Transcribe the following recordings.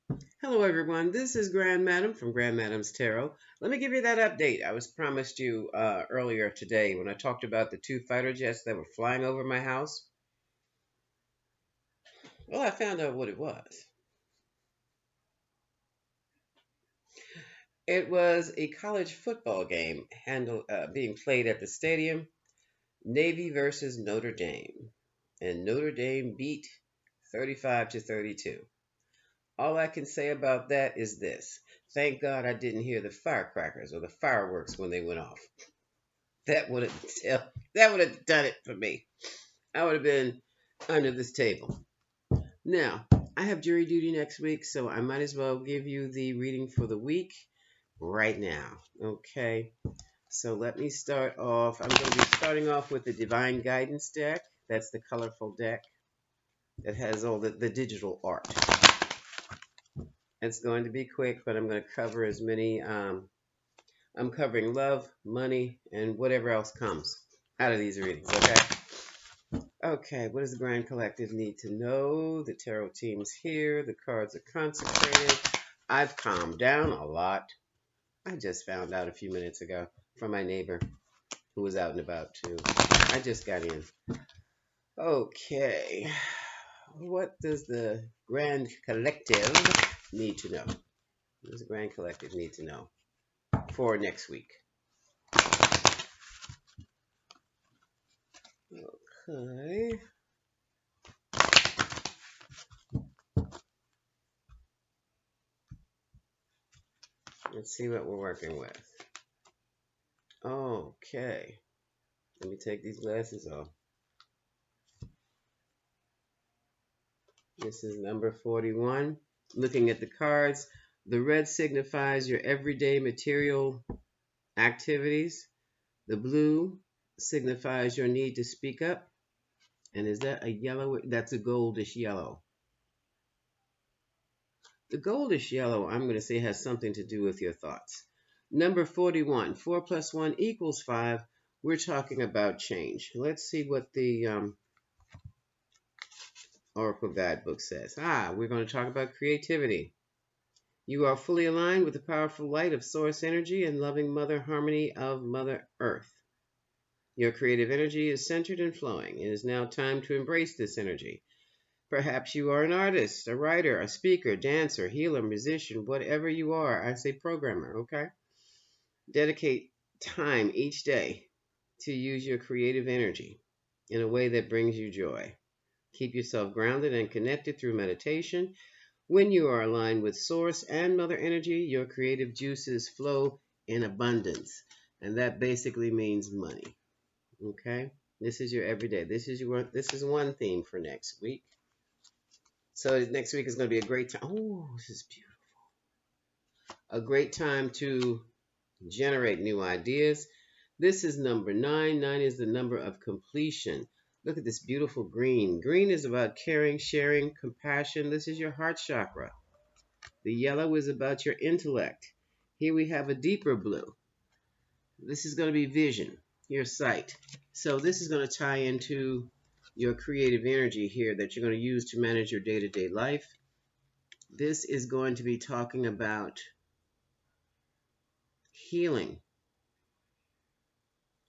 Hello, everyone. This is Grand Madam from Grand Madam's Tarot. Let me give you that update I was promised you earlier today when I talked about the two fighter jets that were flying over my house. Well, I found out what it was. It was a college football game being played at the stadium, Navy versus Notre Dame, and Notre Dame beat 35 to 32. All I can say about that is this: thank God I didn't hear the firecrackers or the fireworks when they went off. That would have that would have done it for me. I would have been under this table. Now, I have jury duty next week, so I might as well give you the reading for the week right now. Okay. So let me start off. I'm going to be starting off with the Divine Guidance deck. That's the colorful deck that has all the digital art. It's going to be quick, but I'm going to cover as many. I'm covering love, money, and whatever else comes out of these readings. Okay. Okay, what does the Grand Collective need to know? The tarot team's here. The cards are consecrated. I've calmed down a lot. I just found out a few minutes ago from my neighbor who was out and about too. I just got in. Okay, what does the Grand Collective need to know? What does the Grand Collective need to know for next week? Okay. Let's see what we're working with. Okay. Let me take these glasses off. This is number 41. Looking at the cards, the red signifies your everyday material activities. The blue signifies your need to speak up. And is that a yellow? That's a goldish yellow. The goldish yellow, I'm going to say, has something to do with your thoughts. Number 41, 4 plus 1 equals 5. We're talking about change. Let's see what the Oracle Guidebook says. We're going to talk about creativity. You are fully aligned with the powerful light of Source energy and loving Mother harmony of Mother Earth. Your creative energy is centered and flowing. It is now time to embrace this energy. Perhaps you are an artist, a writer, a speaker, dancer, healer, musician, whatever you are. I say programmer, okay? Dedicate time each day to use your creative energy in a way that brings you joy. Keep yourself grounded and connected through meditation. When you are aligned with Source and Mother Energy, your creative juices flow in abundance. And that basically means money. Okay? This is your everyday. This is one theme for next week. So next week is going to be a great time. Oh, this is beautiful. A great time to generate new ideas. This is number 9. 9 is the number of completion. Look at this beautiful green. Green is about caring, sharing, compassion. This is your heart chakra. The yellow is about your intellect. Here we have a deeper blue. This is going to be vision, your sight. So this is going to tie into your creative energy here that you're going to use to manage your day-to-day life. This is going to be talking about healing,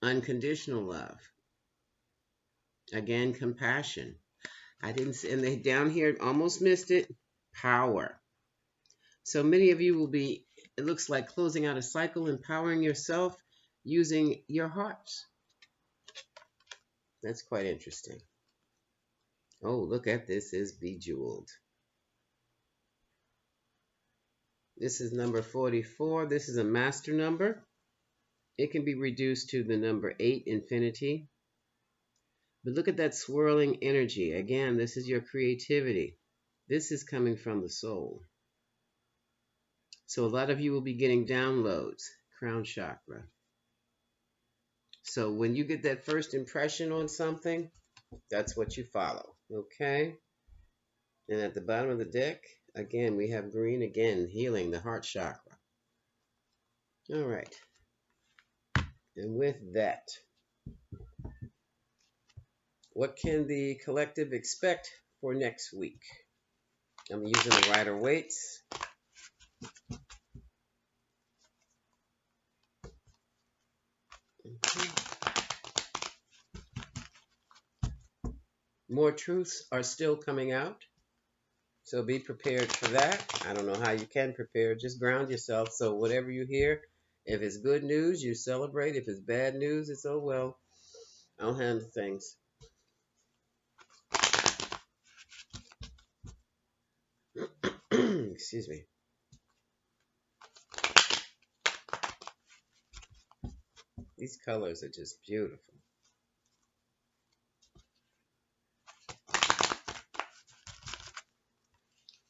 unconditional love, again, compassion. I didn't, and they down here almost missed it, power. So many of you will be, it looks like, closing out a cycle, empowering yourself using your hearts. That's quite interesting. Oh, look at this, is bejeweled. This is number 44. This is a master number. It can be reduced to the number 8, infinity. But look at that swirling energy. Again, this is your creativity. This is coming from the soul. So a lot of you will be getting downloads, crown chakra. So when you get that first impression on something, that's what you follow, okay? And at the bottom of the deck, again, we have green, again, healing the heart chakra. All right. And with that, what can the collective expect for next week? I'm using the Rider Weights. More truths are still coming out, so be prepared for that. I don't know how you can prepare. Just ground yourself. So whatever you hear, if it's good news, you celebrate. If it's bad news, it's oh well. I'll handle things. Excuse me. These colors are just beautiful.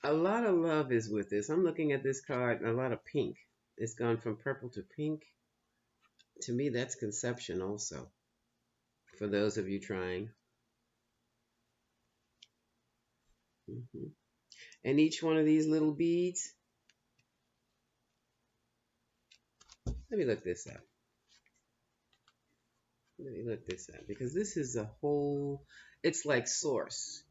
A lot of love is with this. I'm looking at this card, a lot of pink. It's gone from purple to pink. To me, that's conception also. For those of you trying. Hmm. And each one of these little beads, let me look this up. Let me look this up because this is a whole, it's like source.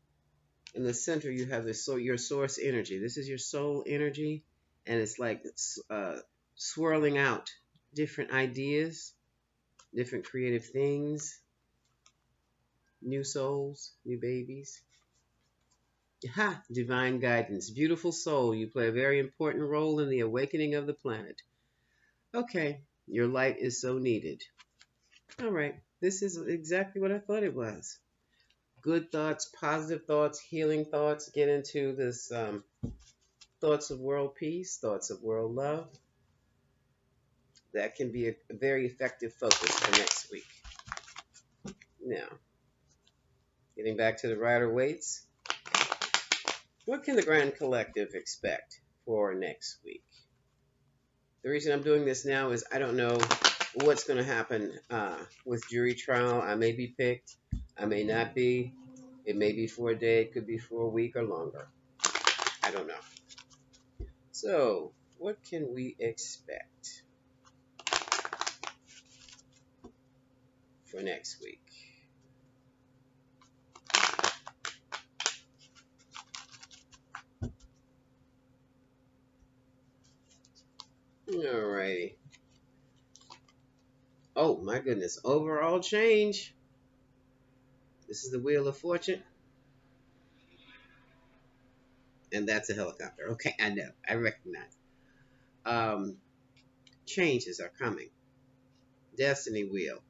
In the center, you have your source energy. This is your soul energy, and it's like swirling out different ideas, different creative things, new souls, new babies. Ha! Divine guidance. Beautiful soul, you play a very important role in the awakening of the planet. Okay, your light is so needed. All right, this is exactly what I thought it was. Good thoughts, positive thoughts, healing thoughts. Get into this thoughts of world peace, thoughts of world love. That can be a very effective focus for next week. Now, getting back to the Rider Weights, what can the Grand Collective expect for next week? The reason I'm doing this now is I don't know what's going to happen with jury trial. I may be picked. I may not be. It may be for a day. It could be for a week or longer. I don't know. So, what can we expect for next week? Alrighty. Oh my goodness. Overall change. This is the Wheel of Fortune. And that's a helicopter. Okay, I know. I recognize. Um, Changes are coming. Destiny Wheel.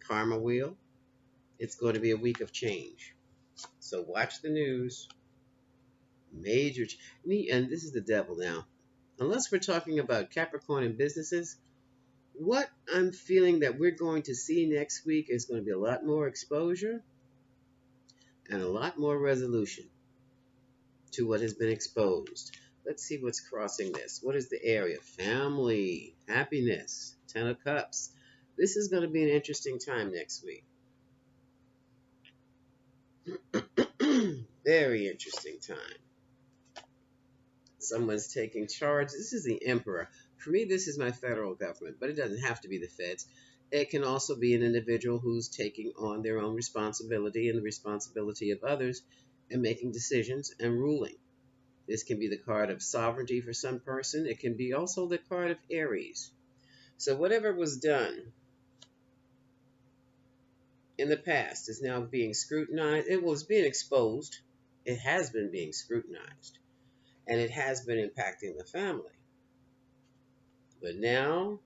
Karma Wheel. It's going to be a week of change. So watch the news. Major. And this is the devil now. Unless we're talking about Capricorn and businesses, what I'm feeling that we're going to see next week is going to be a lot more exposure and a lot more resolution to what has been exposed. Let's see what's crossing this. What is the area? Family, happiness, Ten of Cups. This is going to be an interesting time next week. Very interesting time. Someone's taking charge. This is the Emperor. For me, this is my federal government, but it doesn't have to be the feds. It can also be an individual who's taking on their own responsibility and the responsibility of others and making decisions and ruling. This can be the card of sovereignty for some person. It can be also the card of Aries. So whatever was done in the past is now being scrutinized. It was being exposed. It has been being scrutinized. And it has been impacting the family. But now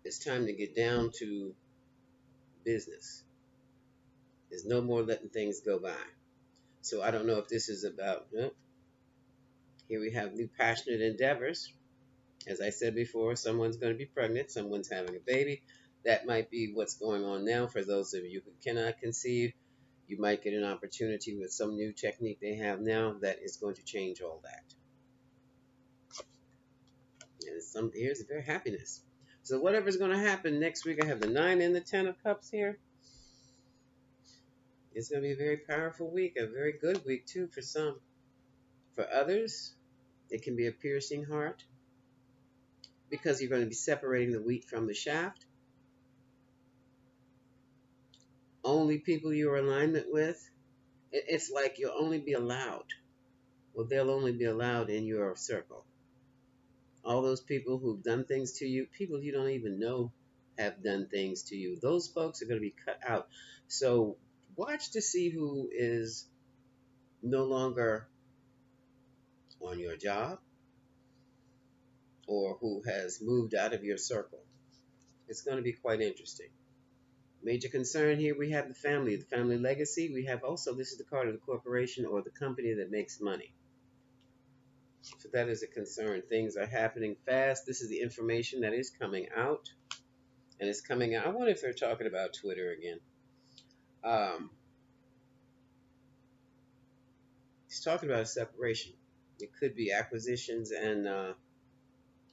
it's time to get down to business. There's no more letting things go by. So I don't know if this is about, here we have new passionate endeavors. As I said before, someone's going to be pregnant, someone's having a baby. That might be what's going on now. For those of you who cannot conceive, you might get an opportunity with some new technique they have now that is going to change all that. And here's very happiness. So whatever's going to happen next week, I have the 9 and the 10 of Cups here. It's going to be a very powerful week, a very good week too for some. For others, it can be a piercing heart because you're going to be separating the wheat from the shaft. Only people you're in alignment with It's like you'll only be allowed. Well, they'll only be allowed in your circle. All those people who've done things to you, people you don't even know have done things to you, those folks are going to be cut out. So watch to see who is no longer on your job or who has moved out of your circle. It's going to be quite interesting. Major concern here, we have the family legacy. We have also, this is the card of the corporation or the company that makes money. So that is a concern. Things are happening fast. This is the information that is coming out. And it's coming out. I wonder if they're talking about Twitter again. Um, he's talking about a separation. It could be acquisitions and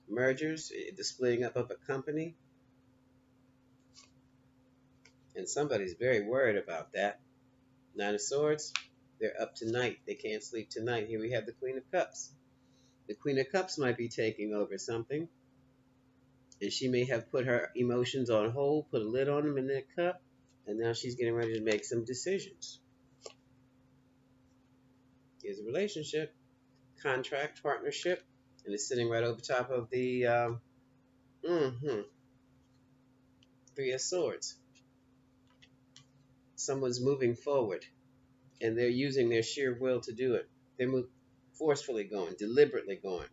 mergers, the splitting up of a company. And somebody's very worried about that. Nine of Swords, they're up tonight. They can't sleep tonight. Here we have the Queen of Cups. The Queen of Cups might be taking over something. And she may have put her emotions on hold, put a lid on them in that cup. And now she's getting ready to make some decisions. Here's a relationship, contract, partnership. And it's sitting right over top of the Three of Swords. Someone's moving forward. And they're using their sheer will to do it. They're forcefully going, deliberately going.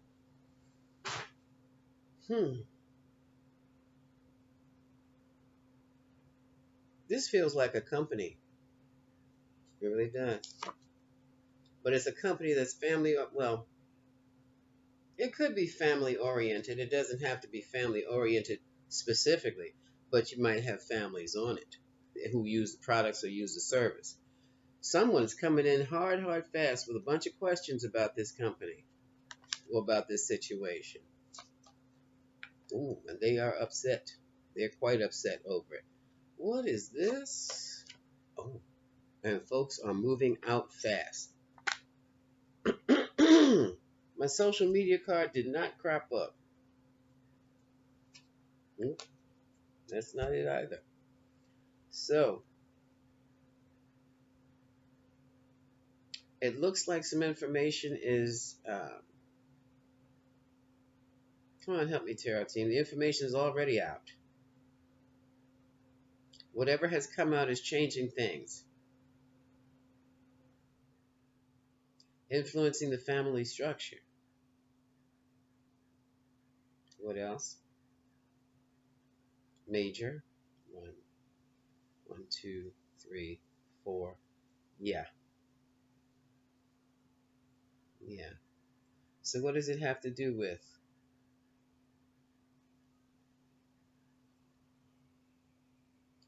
This feels like a company. It really does. But it's a company that's family, well, it could be family oriented. It doesn't have to be family oriented specifically, but you might have families on it who use the products or use the service. Someone's coming in hard, hard, fast with a bunch of questions about this company or about this situation. Ooh, and they are upset. They're quite upset over it. What is this? Oh, and folks are moving out fast. My social media card did not crop up. That's not it either. So, it looks like some information is. Come on, help me, Tarot team. The information is already out. Whatever has come out is changing things, influencing the family structure. What else? Major. One, two, three, four. Yeah. Yeah. So what does it have to do with?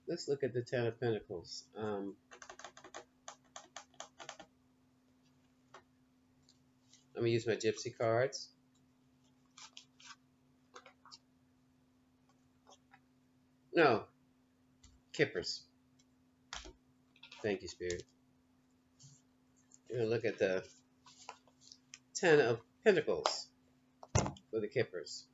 Let's look at the Ten of Pentacles. I'm going to use my Gypsy cards. No. Kippers. Thank you, Spirit. We're going to look at the Ten of Pentacles for the Kippers.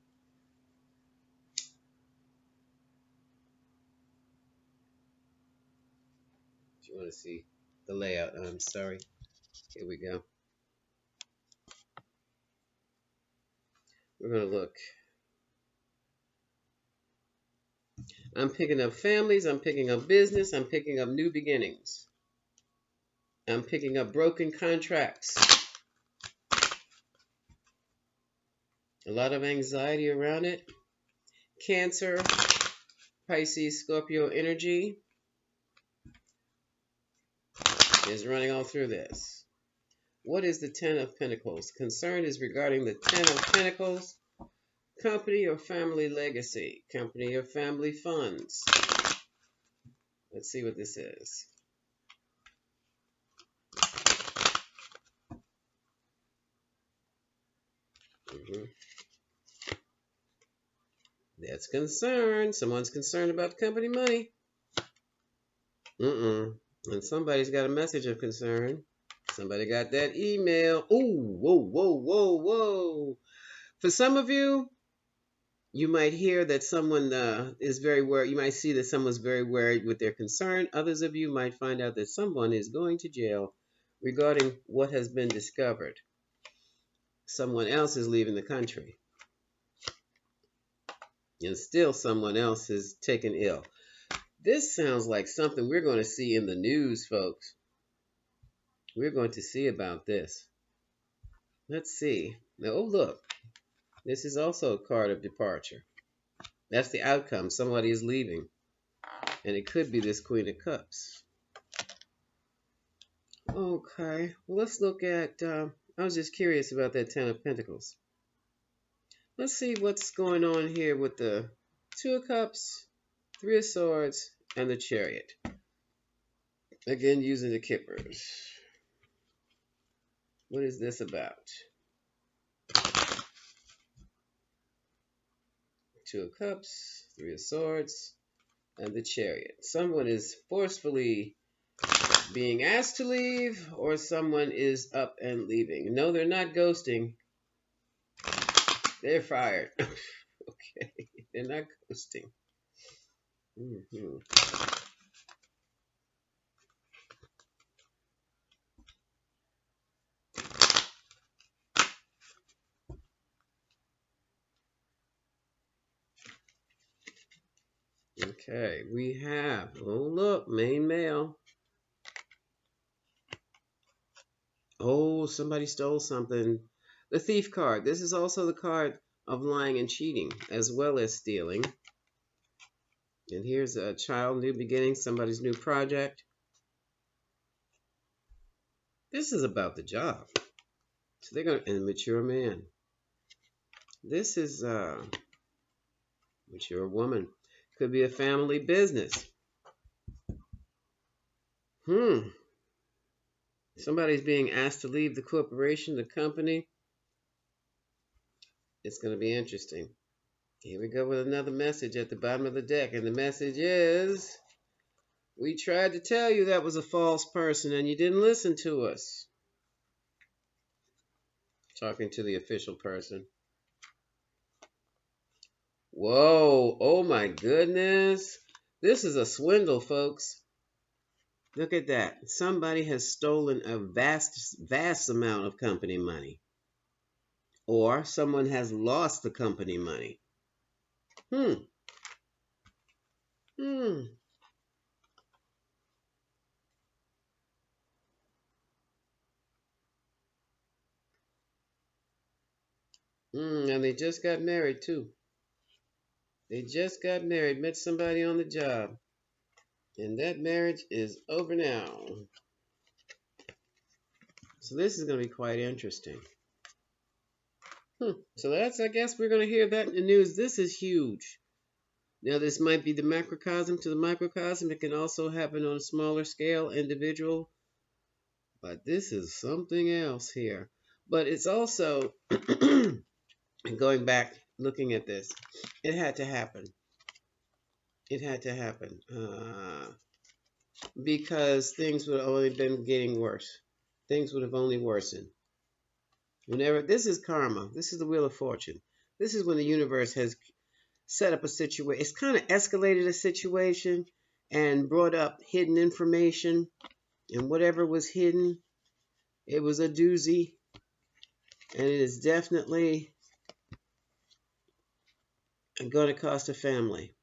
If you want to see the layout, I'm sorry. Here we go. We're going to look. I'm picking up families. I'm picking up business. I'm picking up new beginnings. I'm picking up broken contracts. A lot of anxiety around it. Cancer, Pisces, Scorpio energy is running all through this. What is the Ten of Pentacles? Concern is regarding the Ten of Pentacles. Company or family legacy. Company or family funds. Let's see what this is. That's concern. Someone's concerned about company money. And somebody's got a message of concern. Somebody got that email. Ooh, whoa, whoa, whoa, whoa. For some of you, you might hear that someone is very worried. You might see that someone's very worried with their concern. Others of you might find out that someone is going to jail regarding what has been discovered. Someone else is leaving the country, and still someone else is taken ill. This sounds like something we're going to see in the news, folks. We're going to see about this. Let's see. Oh, look. This is also a card of departure. That's the outcome. Somebody is leaving. And it could be this Queen of Cups. Okay. Well, let's look at... I was just curious about that Ten of Pentacles. Let's see what's going on here with the Two of Cups, Three of Swords, and the Chariot. Again, using the Kippers. What is this about? Two of Cups, Three of Swords, and the Chariot. Someone is forcefully being asked to leave, or someone is up and leaving. No, they're not ghosting. They're fired. Okay, they're not ghosting. Okay, we have, oh look, main male. Oh, somebody stole something. The thief card. This is also the card of lying and cheating, as well as stealing. And here's a child, new beginning, somebody's new project. This is about the job. So they're going to, and mature man. This is mature woman. Could be a family business. Somebody's being asked to leave the corporation, the company. It's going to be interesting. Here we go with another message at the bottom of the deck. And the message is, we tried to tell you that was a false person and you didn't listen to us. Talking to the official person. Whoa, oh my goodness. This is a swindle, folks. Look at that. Somebody has stolen a vast amount of company money. Or someone has lost the company money. And they just got married too. They just got married, met somebody on the job. And that marriage is over now. So this is going to be quite interesting. So that's, I guess we're going to hear that in the news. This is huge. Now this might be the macrocosm to the microcosm. It can also happen on a smaller scale, individual. But this is something else here. But it's also, going back, looking at this, it had to happen. It had to happen. Because things would have only been getting worse. Things would have only worsened. Whenever, this is karma. This is the Wheel of Fortune. This is when the universe has set up a situation. It's kind of escalated a situation and brought up hidden information. And whatever was hidden, it was a doozy. And it is definitely going to cost a family.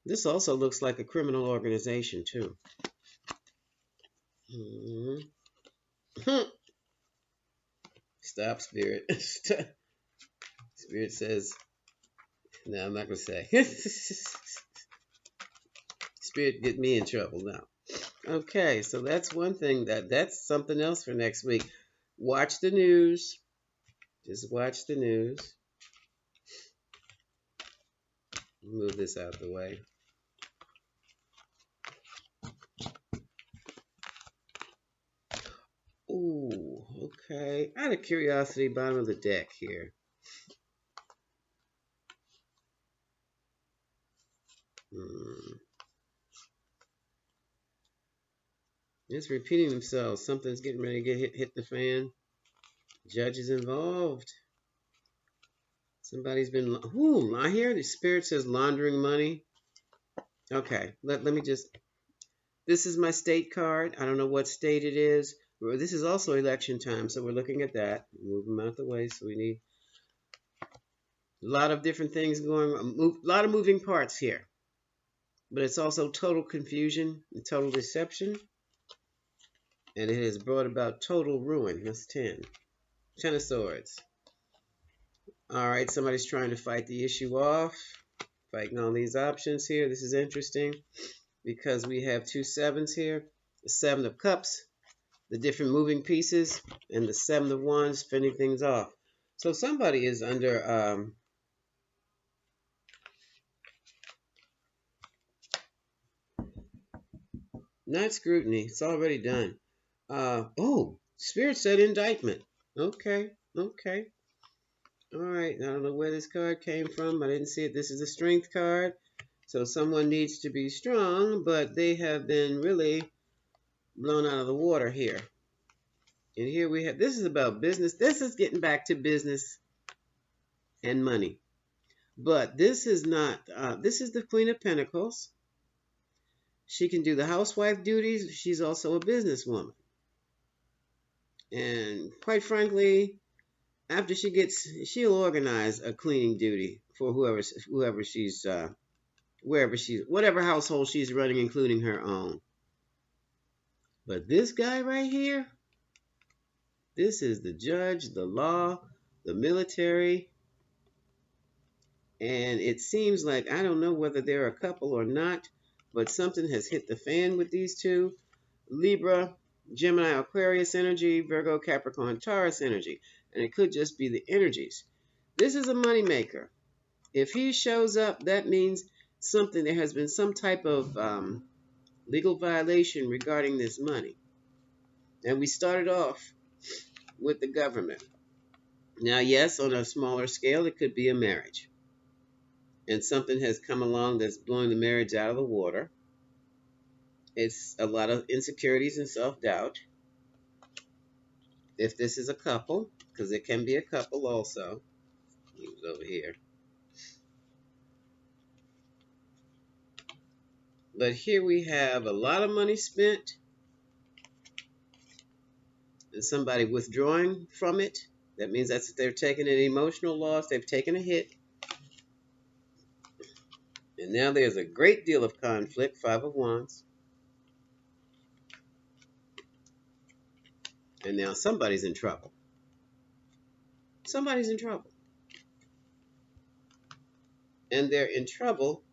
This also looks like a criminal organization, too. Stop, Spirit. Spirit says, no, I'm not going to say. Spirit get me in trouble now. Okay, so that's one thing. That's something else for next week. Watch the news. Just watch the news. Move this out of the way. Ooh, okay. Out of curiosity, bottom of the deck here. It's repeating themselves. Something's getting ready to get hit the fan. Judge is involved. Somebody's been... Ooh, I hear the Spirit says laundering money. Okay, let me just... This is my state card. I don't know what state it is. This is also election time, so we're looking at that. Move them out the way. So we need a lot of different things going on. A lot of moving parts here. But it's also total confusion and total deception. And it has brought about total ruin. That's 10. 10 of Swords. All right, somebody's trying to fight the issue off. Fighting all these options here. This is interesting because we have 2 sevens here. The 7 of Cups, the different moving pieces, and the 7 of Wands fending things off. So somebody is under not scrutiny. It's already done. Oh, Spirit said indictment. Okay, okay. All right, I don't know where this card came from. I didn't see it. This is a strength card. So someone needs to be strong, but they have been really blown out of the water here. And here we have, this is about business. This is getting back to business and money. But this is not, this is the Queen of Pentacles. She can do the housewife duties. She's also a businesswoman. And quite frankly, after she gets, she'll organize a cleaning duty for whoever she's, wherever she's, whatever household she's running, including her own. But this guy right here, this is the judge, the law, the military, and it seems like, I don't know whether they're a couple or not, but something has hit the fan with these two. Libra, Gemini, Aquarius energy, Virgo, Capricorn, Taurus energy, and it could just be the energies. This is a moneymaker. If he shows up, that means something, there has been some type of legal violation regarding this money. And we started off with the government. Now, yes, on a smaller scale, it could be a marriage. And something has come along that's blowing the marriage out of the water. It's a lot of insecurities and self-doubt. If this is a couple, because it can be a couple also. He was over here. But here we have a lot of money spent. And somebody withdrawing from it. That means that's they're taking an emotional loss. They've taken a hit. And now there's a great deal of conflict. 5 of Wands. And now somebody's in trouble. Somebody's in trouble. And they're in trouble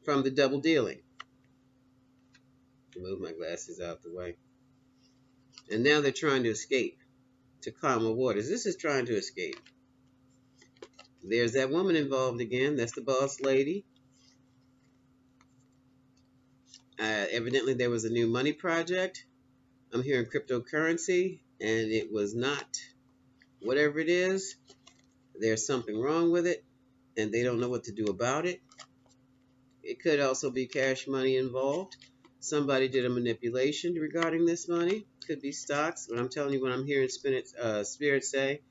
from the double dealing. Move my glasses out the way. And now they're trying to escape to calmer waters. This is trying to escape. There's that woman involved again. That's the boss lady. Evidently, there was a new money project. I'm hearing cryptocurrency, and it was not whatever it is. There's something wrong with it, and they don't know what to do about it. It could also be cash money involved. Somebody did a manipulation regarding this money. Could be stocks, but I'm telling you what I'm hearing Spirit say.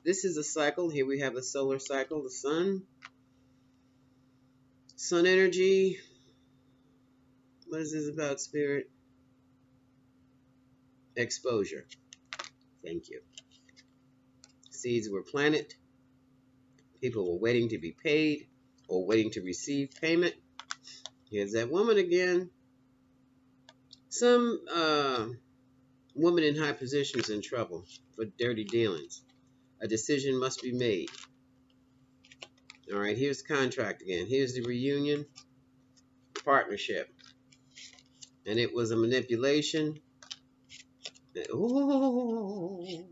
This is a cycle. Here we have the solar cycle, the sun. Sun energy. What is this about, Spirit? Exposure. Thank you. Seeds were planted. People were waiting to be paid or waiting to receive payment. Here's that woman again. Some woman in high positions in trouble for dirty dealings. A decision must be made. All right, here's contract again. Here's the reunion, partnership. And it was a manipulation. Ooh.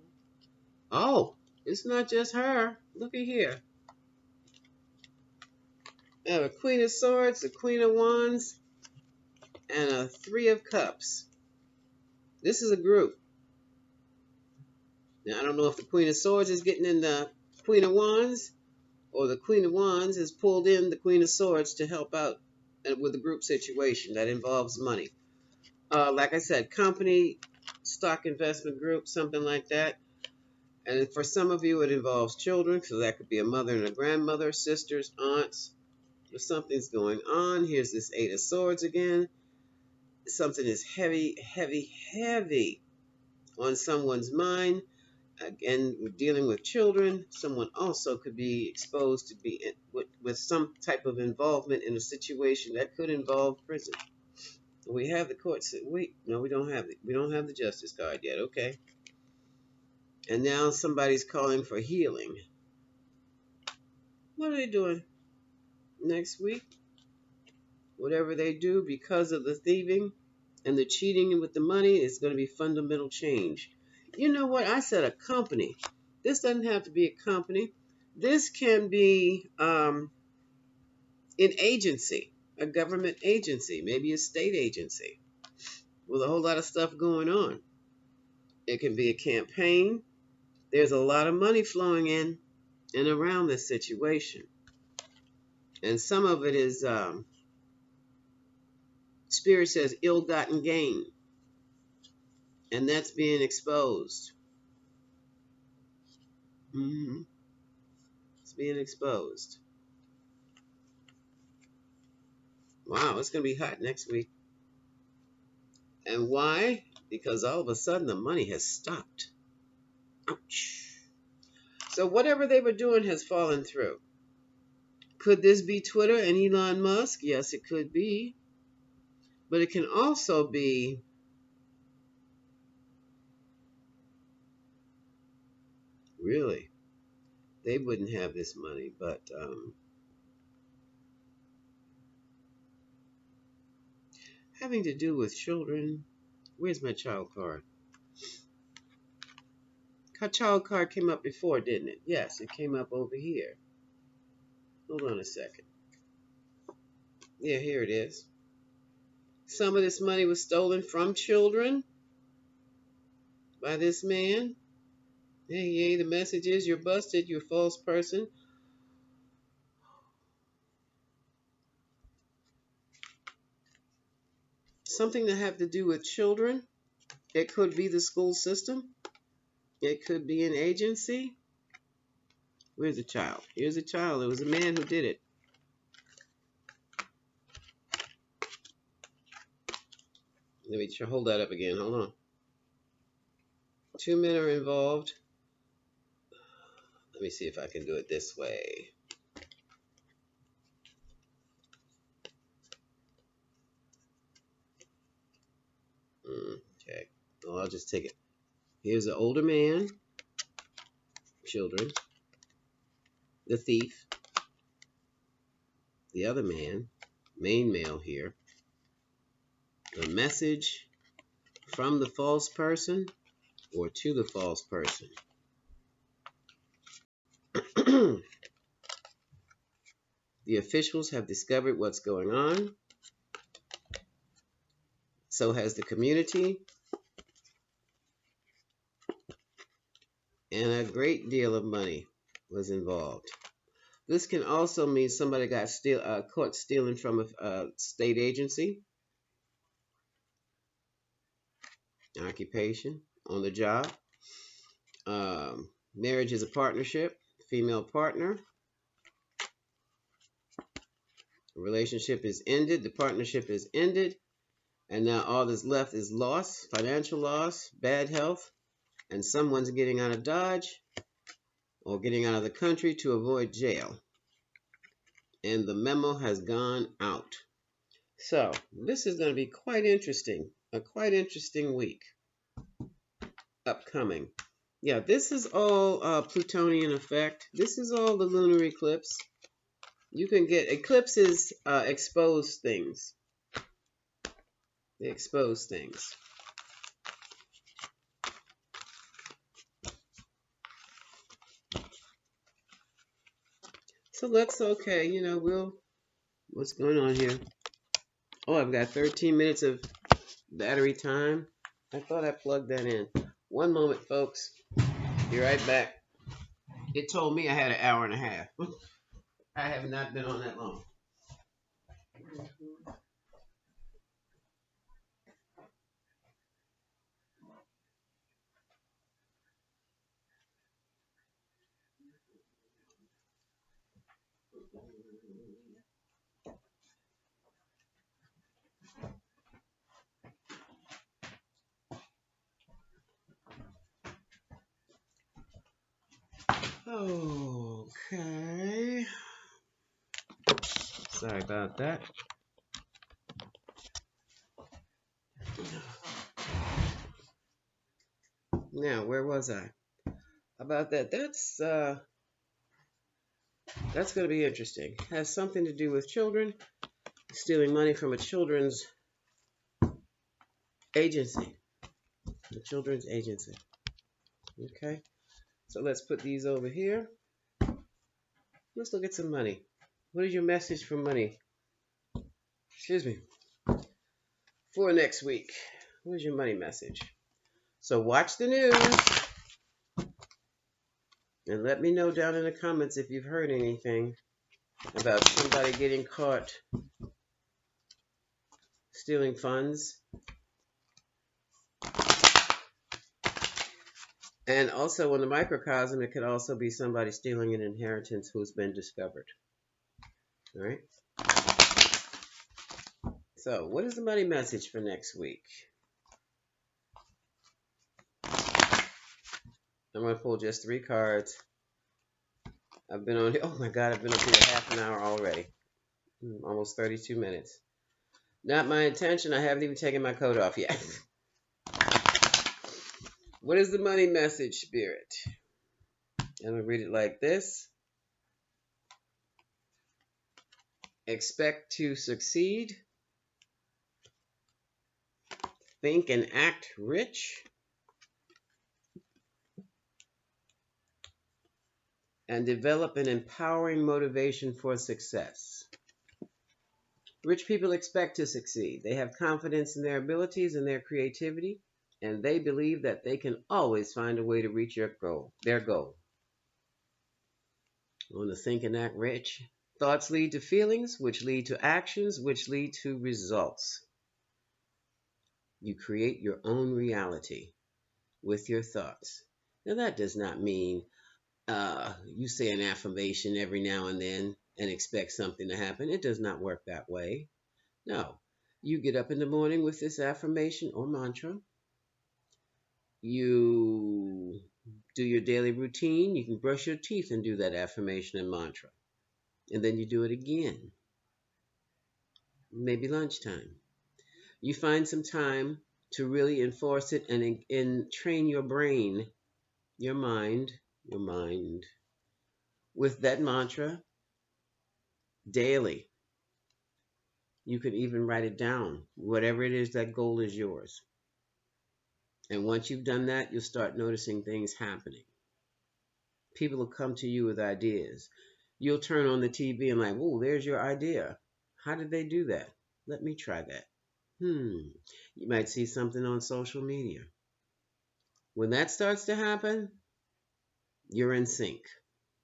Oh, it's not just her. Look at here. I have a Queen of Swords, a Queen of Wands, and a 3 of Cups. This is a group. Now, I don't know if the Queen of Swords is getting in the Queen of Wands, or the Queen of Wands has pulled in the Queen of Swords to help out with the group situation that involves money. Like I said, company, stock investment group, something like that. And for some of you, it involves children, so that could be a mother and a grandmother, sisters, aunts, If something's going on, here's this Eight of Swords again. Something is heavy, heavy, heavy on someone's mind. Again, we're dealing with children. Someone also could be exposed to be with some type of involvement in a situation that could involve prison. We have the court. Wait, no, we don't have it. We don't have the justice card yet. Okay. And now somebody's calling for healing. What are they doing next week? Whatever they do because of the thieving and the cheating with the money, it's going to be fundamental change. You know what? I said a company. This doesn't have to be a company. This can be an agency, a government agency, maybe a state agency with a whole lot of stuff going on. It can be a campaign. There's a lot of money flowing in and around this situation. And some of it is, Spirit says, ill-gotten gain. And that's being exposed. It's being exposed. Wow, it's going to be hot next week. And why? Because all of a sudden the money has stopped. Ouch. So whatever they were doing has fallen through. Could this be Twitter and Elon Musk? Yes, it could be. But it can also be really, they wouldn't have this money, but having to do with children. Where's my child card? Child card came up before, didn't it? Yes, it came up over here. Hold on a second. Yeah, here it is. Some of this money was stolen from children by this man. Hey, the message is you're busted, you're a false person. Something that have to do with children. It could be the school system. It could be an agency. Where's the child? Here's a child. It was a man who did it. Let me hold that up again. Hold on. Two men are involved. Let me see if I can do it this way. Okay. Well, I'll just take it. Here's an older man. Children. The thief. The other man. Main male here. The message from the false person or to the false person. The officials have discovered what's going on. So has the community. And a great deal of money was involved. This can also mean somebody got caught stealing from a state agency, occupation, on the job. Marriage is a partnership, female partner. The relationship is ended, the partnership is ended, and now all that's left is loss, financial loss, bad health, and someone's getting out of Dodge or getting out of the country to avoid jail. And the memo has gone out. So, this is going to be quite interesting. A quite interesting week upcoming. Yeah, this is all Plutonian effect. This is all the lunar eclipse. You can get eclipses expose things. They expose things. So let's what's going on here? Oh, I've got 13 minutes of battery time. I thought I plugged that in. One moment, folks. Be right back. It told me I had an hour and a half. I have not been on that long. Okay. Sorry about that. Now, where was I? About that. That's going to be interesting. Has something to do with children, stealing money from a children's agency. The children's agency. Okay. So let's put these over here. Let's look at some money. What is your message for money? Excuse me. For next week. What is your money message? So watch the news and let me know down in the comments if you've heard anything about somebody getting caught stealing funds. And also in the microcosm, it could also be somebody stealing an inheritance who's been discovered. All right. So what is the money message for next week? I'm going to pull just 3 cards. I've been on, oh my God, I've been up here half an hour already. Almost 32 minutes. Not my intention. I haven't even taken my coat off yet. What is the money message, Spirit? I'm going to read it like this. Expect to succeed. Think and act rich. And develop an empowering motivation for success. Rich people expect to succeed. They have confidence in their abilities and their creativity, and they believe that they can always find a way to reach their goal. On the think and act rich, thoughts lead to feelings, which lead to actions, which lead to results. You create your own reality with your thoughts. Now, that does not mean you say an affirmation every now and then and expect something to happen. It does not work that way. No. You get up in the morning with this affirmation or mantra. You do your daily routine. You can brush your teeth and do that affirmation and mantra. And then you do it again. Maybe lunchtime. You find some time to really enforce it and train your brain, your mind with that mantra daily. You could even write it down. Whatever it is, that goal is yours. And once you've done that, you'll start noticing things happening. People will come to you with ideas. You'll turn on the TV and like, "Oh, there's your idea. How did they do that? Let me try that." You might see something on social media. When that starts to happen, you're in sync.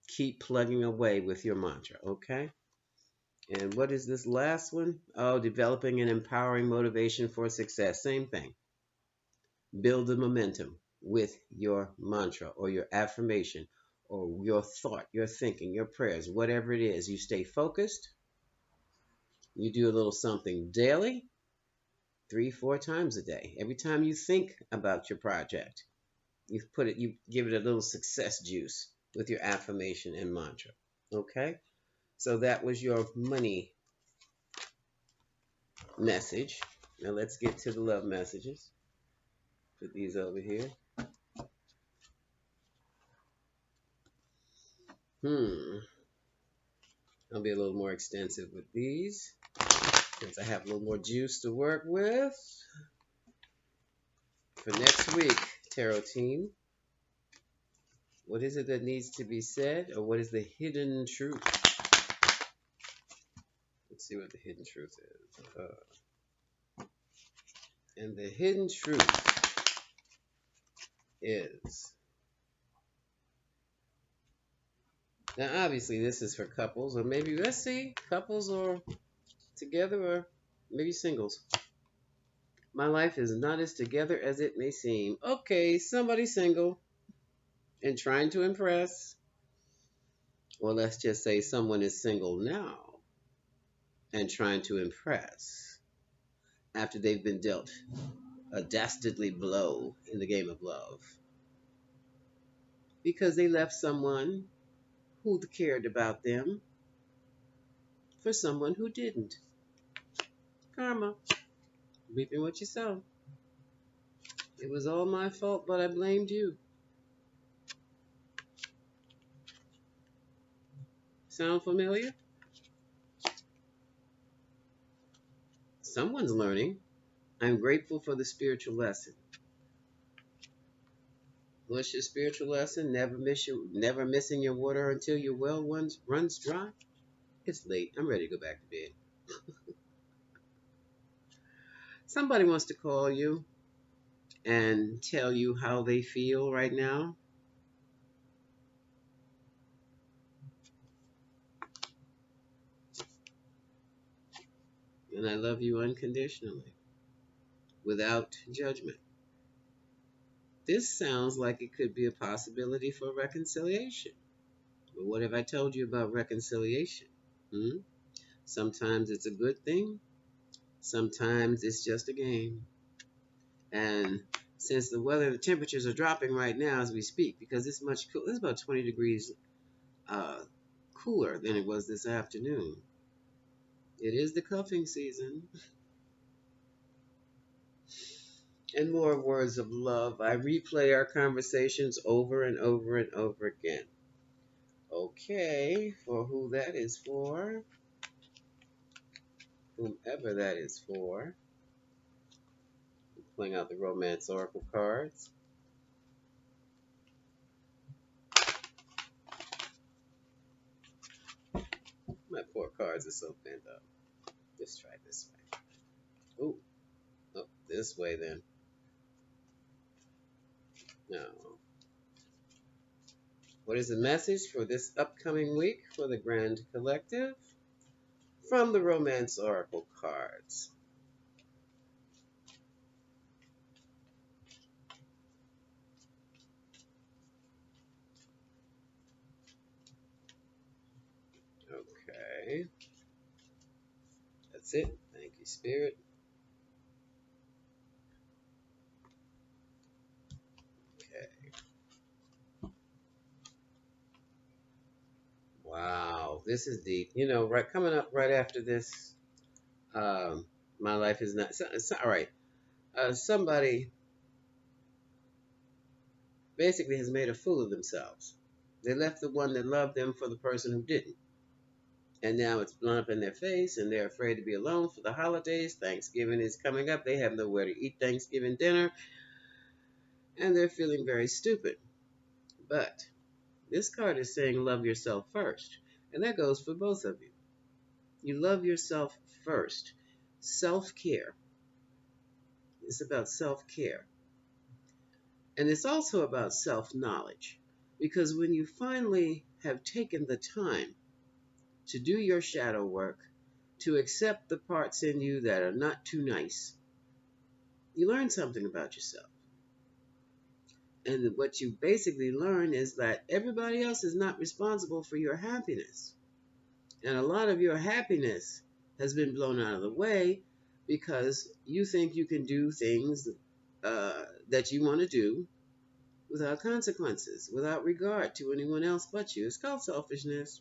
Keep plugging away with your mantra, okay? And what is this last one? Oh, developing an empowering motivation for success. Same thing. Build the momentum with your mantra or your affirmation or your thought, your thinking, your prayers, whatever it is. You stay focused. You do a little something daily, 3, 4 times a day. Every time you think about your project, you give it a little success juice with your affirmation and mantra. Okay? So that was your money message. Now let's get to the love messages. Put these over here. I'll be a little more extensive with these since I have a little more juice to work with. For next week, Tarot team, what is it that needs to be said, or what is the hidden truth? Let's see what the hidden truth is. And the hidden truth is, now obviously this is for couples, or maybe, let's see, couples or together, or maybe singles. My life is not as together as it may seem. Okay, somebody single and trying to impress. Or let's just say someone is single now and trying to impress after they've been dealt a dastardly blow in the game of love. Because they left someone who cared about them for someone who didn't. Karma, reaping what you sow. It was all my fault, but I blamed you. Sound familiar? Someone's learning. I'm grateful for the spiritual lesson. What's your spiritual lesson? Never missing your water until your well runs dry. It's late. I'm ready to go back to bed. Somebody wants to call you and tell you how they feel right now. And I love you unconditionally, without judgment. This sounds like it could be a possibility for reconciliation. But what have I told you about reconciliation? Hmm? Sometimes it's a good thing. Sometimes it's just a game. And since the temperatures are dropping right now as we speak, because it's about 20 degrees uh, cooler than it was this afternoon. It is the cuffing season. And more words of love. I replay our conversations over and over and over again. Okay, for who that is for, whomever that is for. Pulling out the Romance Oracle cards. My poor cards are so bent up. Let's try this way. Oh, this way then. No. What is the message for this upcoming week for the Grand Collective? From the Romance Oracle cards. Okay. That's it. Thank you, Spirit. Okay. Wow, this is deep. You know, right coming up right after this, um, my life is not. It's all right. Somebody basically has made a fool of themselves. They left the one that loved them for the person who didn't. And now it's blown up in their face, and they're afraid to be alone for the holidays. Thanksgiving is coming up. They have nowhere to eat Thanksgiving dinner, and they're feeling very stupid. But this card is saying love yourself first, and that goes for both of you. You love yourself first. Self-care. It's about self-care. And it's also about self-knowledge. Because when you finally have taken the time to do your shadow work, to accept the parts in you that are not too nice, you learn something about yourself. And what you basically learn is that everybody else is not responsible for your happiness. And a lot of your happiness has been blown out of the way because you think you can do things that you want to do without consequences, without regard to anyone else but you. It's called selfishness.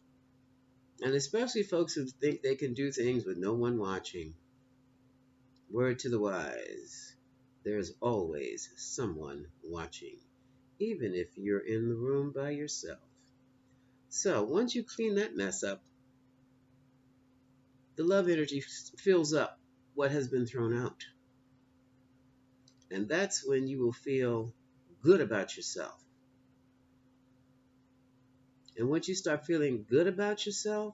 And especially folks who think they can do things with no one watching. Word to the wise, there's always someone watching, even if you're in the room by yourself. So once you clean that mess up, the love energy fills up what has been thrown out. And that's when you will feel good about yourself. And once you start feeling good about yourself,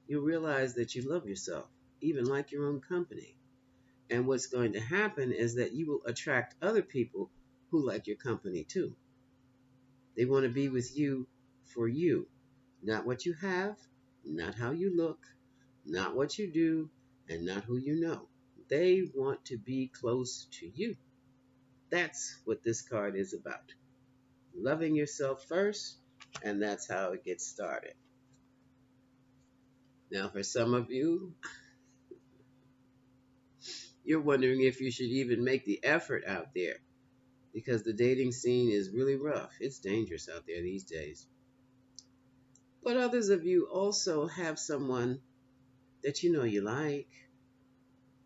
you'll realize that you love yourself, even like your own company. And what's going to happen is that you will attract other people who like your company too. They want to be with you for you, not what you have, not how you look, not what you do, and not who you know. They want to be close to you. That's what this card is about. Loving yourself first, and that's how it gets started. Now, for some of you, you're wondering if you should even make the effort out there because the dating scene is really rough. It's dangerous out there these days. But others of you also have someone that you know you like.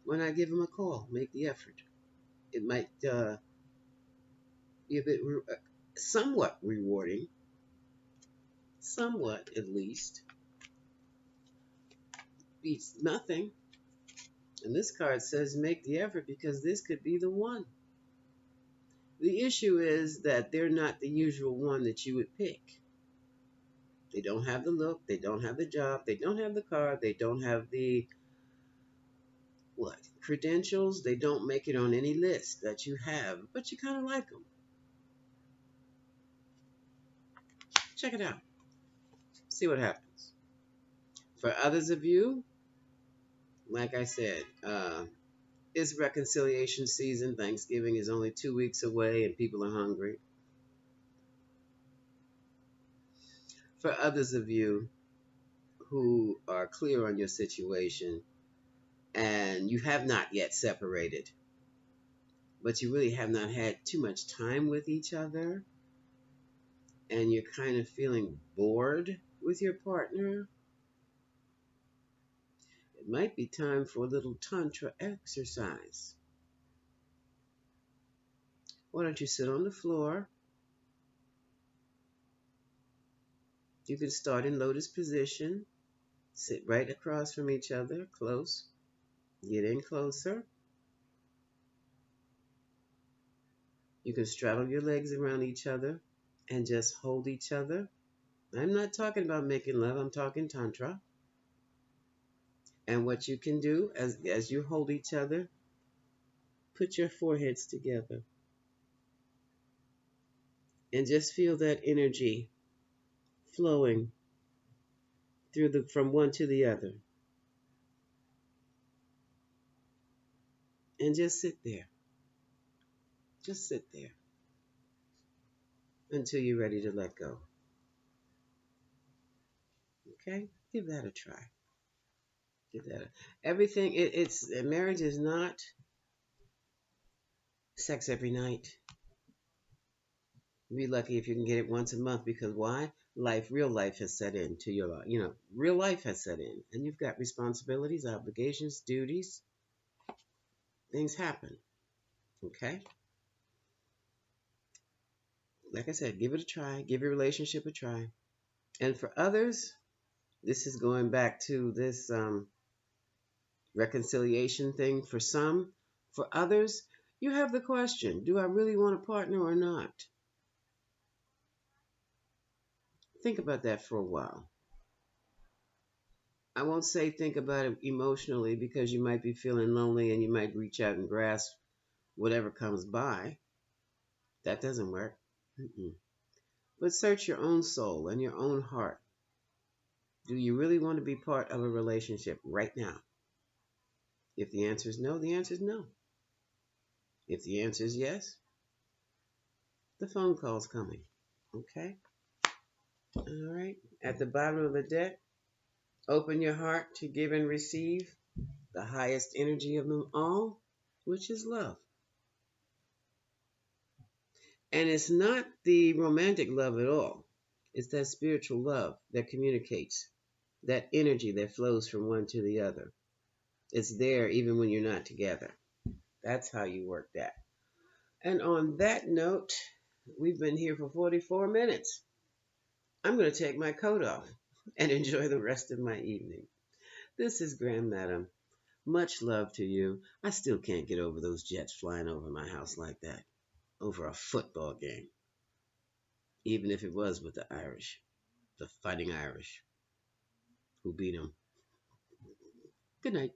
Why not give them a call? Make the effort. It might be a bit somewhat rewarding, somewhat at least. Beats nothing. And this card says make the effort because this could be the one. The issue is that they're not the usual one that you would pick. They don't have the look, they don't have the job, they don't have the car, they don't have the what? Credentials, they don't make it on any list that you have, but you kind of like them. Check it out. See what happens. For others of you, like I said, it's reconciliation season. Thanksgiving is only 2 weeks away and people are hungry. For others of you who are clear on your situation and you have not yet separated, but you really have not had too much time with each other and you're kind of feeling bored with your partner, it might be time for a little Tantra exercise. Why don't you sit on the floor? You can start in lotus position. Sit right across from each other, close. Get in closer. You can straddle your legs around each other and just hold each other. I'm not talking about making love, I'm talking Tantra. And what you can do as you hold each other, put your foreheads together and just feel that energy flowing through from one to the other. And just sit there. Just sit there until you're ready to let go. Okay? Give that a try. Give that everything. It's marriage is not sex every night. Be lucky if you can get it once a month because why? Real life has set in to your life. Real life has set in, and you've got responsibilities, obligations, duties. Things happen. Okay? Like I said, give it a try. Give your relationship a try. And for others, this is going back to this reconciliation thing for some. For others, you have the question, do I really want a partner or not? Think about that for a while. I won't say think about it emotionally because you might be feeling lonely and you might reach out and grasp whatever comes by. That doesn't work. Mm-mm. But search your own soul and your own heart. Do you really want to be part of a relationship right now? If the answer is no, the answer is no. If the answer is yes, the phone call's coming. Okay? All right. At the bottom of the deck, open your heart to give and receive the highest energy of them all, which is love. And it's not the romantic love at all. It's that spiritual love that communicates, that energy that flows from one to the other. It's there even when you're not together. That's how you work that. And on that note, we've been here for 44 minutes. I'm going to take my coat off and enjoy the rest of my evening. This is Grand Madam. Much love to you. I still can't get over those jets flying over my house like that, over a football game, even if it was with the Irish, the Fighting Irish, who beat them. Good night.